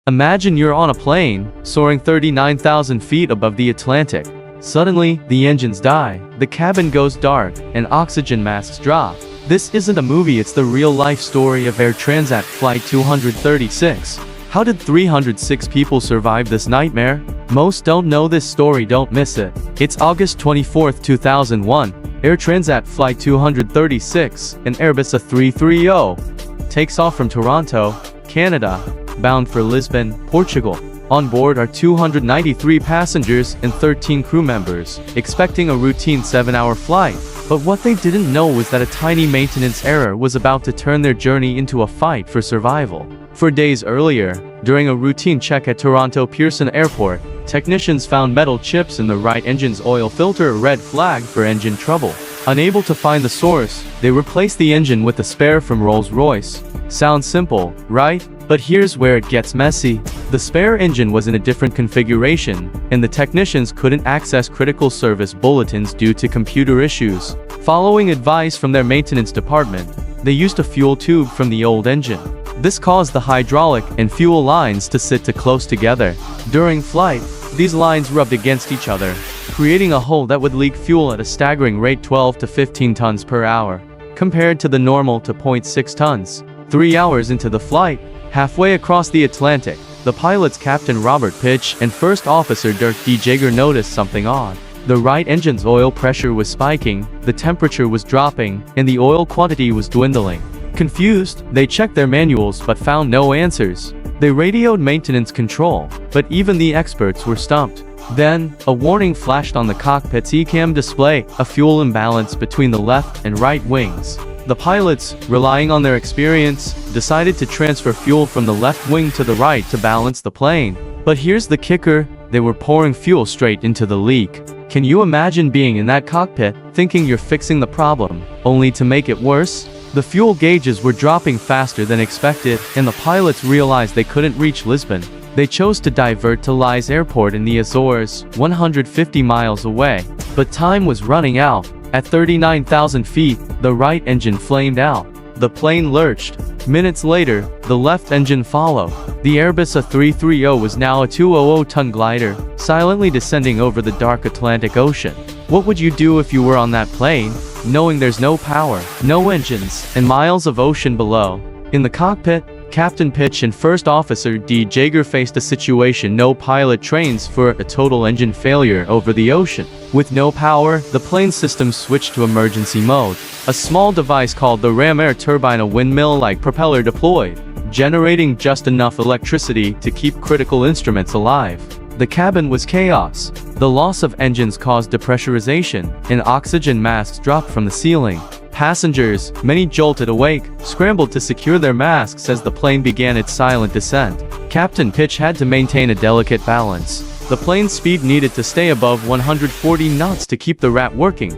Imagine you're on a plane, soaring 39,000 feet above the Atlantic. Suddenly, the engines die, the cabin goes dark, and oxygen masks drop. This isn't a movie, it's the real-life story of Air Transat Flight 236. How did 306 people survive this nightmare? Most don't know this story, don't miss it. It's August 24, 2001. Air Transat Flight 236, an Airbus A330, takes off from Toronto, Canada, bound for Lisbon, Portugal. On board are 293 passengers and 13 crew members, expecting a routine 7-hour flight. But what they didn't know was that a tiny maintenance error was about to turn their journey into a fight for survival. 4 days earlier, during a routine check at Toronto Pearson Airport, technicians found metal chips in the right engine's oil filter, a red flag for engine trouble. Unable to find the source, they replaced the engine with a spare from Rolls-Royce. Sounds simple, right? But here's where it gets messy. The spare engine was in a different configuration, and the technicians couldn't access critical service bulletins due to computer issues. Following advice from their maintenance department, they used a fuel tube from the old engine. This caused the hydraulic and fuel lines to sit too close together. During flight, these lines rubbed against each other, creating a hole that would leak fuel at a staggering rate 12 to 15 tons per hour, compared to the normal 0.6 tons. 3 hours into the flight, halfway across the Atlantic, the pilots Captain Robert Piché and First Officer Dirk DeJager noticed something odd. The right engine's oil pressure was spiking, the temperature was dropping, and the oil quantity was dwindling. Confused, they checked their manuals but found no answers. They radioed maintenance control, but even the experts were stumped. Then, a warning flashed on the cockpit's ECAM display, a fuel imbalance between the left and right wings. The pilots, relying on their experience, decided to transfer fuel from the left wing to the right to balance the plane. But here's the kicker, they were pouring fuel straight into the leak. Can you imagine being in that cockpit, thinking you're fixing the problem, only to make it worse? The fuel gauges were dropping faster than expected, and the pilots realized they couldn't reach Lisbon. They chose to divert to Lajes Airport in the Azores, 150 miles away. But time was running out. At 39,000 feet, the right engine flamed out. The plane lurched. Minutes later, the left engine followed. The Airbus A330 was now a 200-ton glider, silently descending over the dark Atlantic Ocean. What would you do if you were on that plane, knowing there's no power, no engines, and miles of ocean below? In the cockpit, Captain Piché and First Officer DeJager faced a situation no pilot trains for: a total engine failure over the ocean. With no power, the plane system switched to emergency mode. A small device called the Ram Air Turbine, a windmill-like propeller, deployed, generating just enough electricity to keep critical instruments alive. The cabin was chaos. The loss of engines caused depressurization, and oxygen masks dropped from the ceiling. Passengers, many jolted awake, scrambled to secure their masks as the plane began its silent descent. Captain Piché had to maintain a delicate balance. The plane's speed needed to stay above 140 knots to keep the rat working,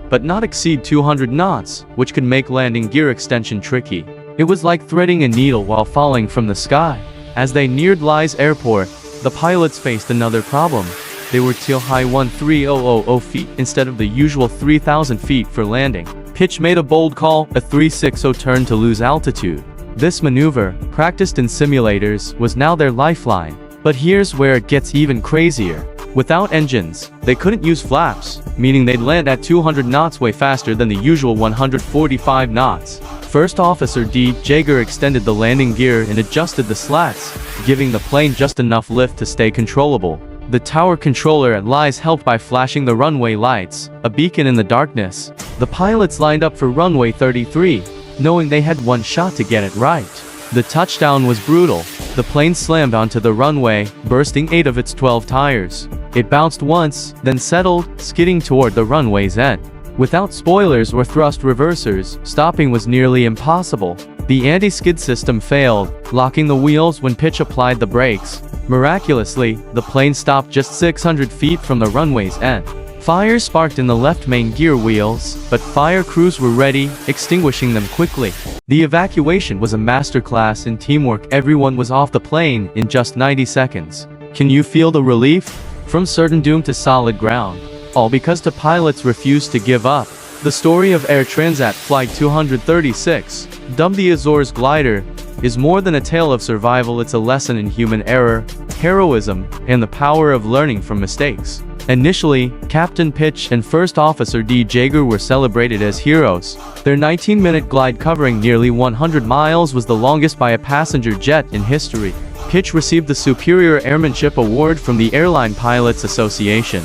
but not exceed 200 knots, which could make landing gear extension tricky. It was like threading a needle while falling from the sky. As they neared Lajes Airport, the pilots faced another problem. They were too high, 13,000 feet, instead of the usual 3,000 feet for landing. Piché made a bold call, a 360 turn to lose altitude. This maneuver, practiced in simulators, was now their lifeline. But here's where it gets even crazier. Without engines, they couldn't use flaps, meaning they'd land at 200 knots, way faster than the usual 145 knots. First Officer DeJager extended the landing gear and adjusted the slats, giving the plane just enough lift to stay controllable. The tower controller at Lajes helped by flashing the runway lights, a beacon in the darkness. The pilots lined up for runway 33, knowing they had one shot to get it right. The touchdown was brutal. The plane slammed onto the runway, bursting 8 of its 12 tires. It bounced once, then settled, skidding toward the runway's end. Without spoilers or thrust reversers, stopping was nearly impossible. The anti-skid system failed, locking the wheels when Piché applied the brakes. Miraculously, the plane stopped just 600 feet from the runway's end. Fire sparked in the left main gear wheels, but fire crews were ready, extinguishing them quickly. The evacuation was a masterclass in teamwork. Everyone was off the plane in just 90 seconds. Can you feel the relief? From certain doom to solid ground. All because the pilots refused to give up. The story of Air Transat Flight 236, dubbed the Azores glider, is more than a tale of survival, it's a lesson in human error, heroism, and the power of learning from mistakes. Initially, Captain Piché and First Officer DeJager were celebrated as heroes. Their 19-minute glide covering nearly 100 miles was the longest by a passenger jet in history. Piché received the Superior Airmanship Award from the Airline Pilots Association,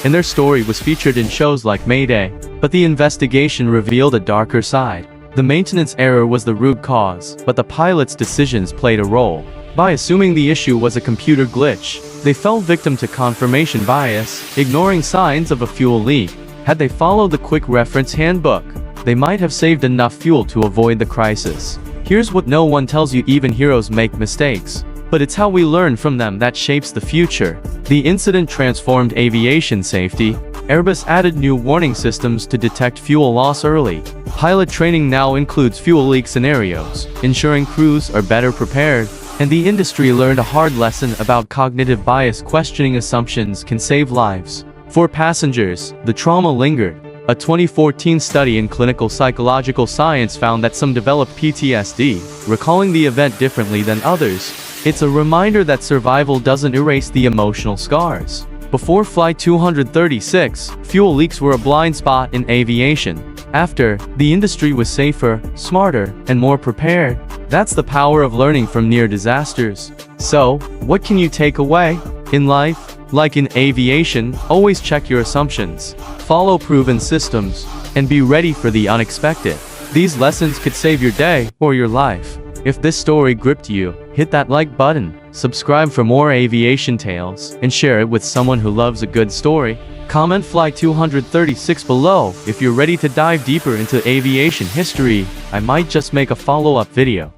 and their story was featured in shows like Mayday. But the investigation revealed a darker side. The maintenance error was the root cause, but the pilots' decisions played a role. By assuming the issue was a computer glitch, they fell victim to confirmation bias, ignoring signs of a fuel leak. Had they followed the quick reference handbook, they might have saved enough fuel to avoid the crisis. Here's what no one tells you: even heroes make mistakes, but it's how we learn from them that shapes the future. The incident transformed aviation safety. Airbus added new warning systems to detect fuel loss early. Pilot training now includes fuel leak scenarios, ensuring crews are better prepared. And the industry learned a hard lesson about cognitive bias: questioning assumptions can save lives. For passengers, the trauma lingered. A 2014 study in clinical psychological science found that some developed PTSD, recalling the event differently than others. It's a reminder that survival doesn't erase the emotional scars. Before Flight 236, fuel leaks were a blind spot in aviation. After, the industry was safer, smarter, and more prepared. That's the power of learning from near disasters. So, what can you take away? In life, like in aviation, always check your assumptions, follow proven systems, and be ready for the unexpected. These lessons could save your day or your life. If this story gripped you, hit that like button, subscribe for more aviation tales, and share it with someone who loves a good story. Comment Flight 236 below if you're ready to dive deeper into aviation history. I might just make a follow-up video.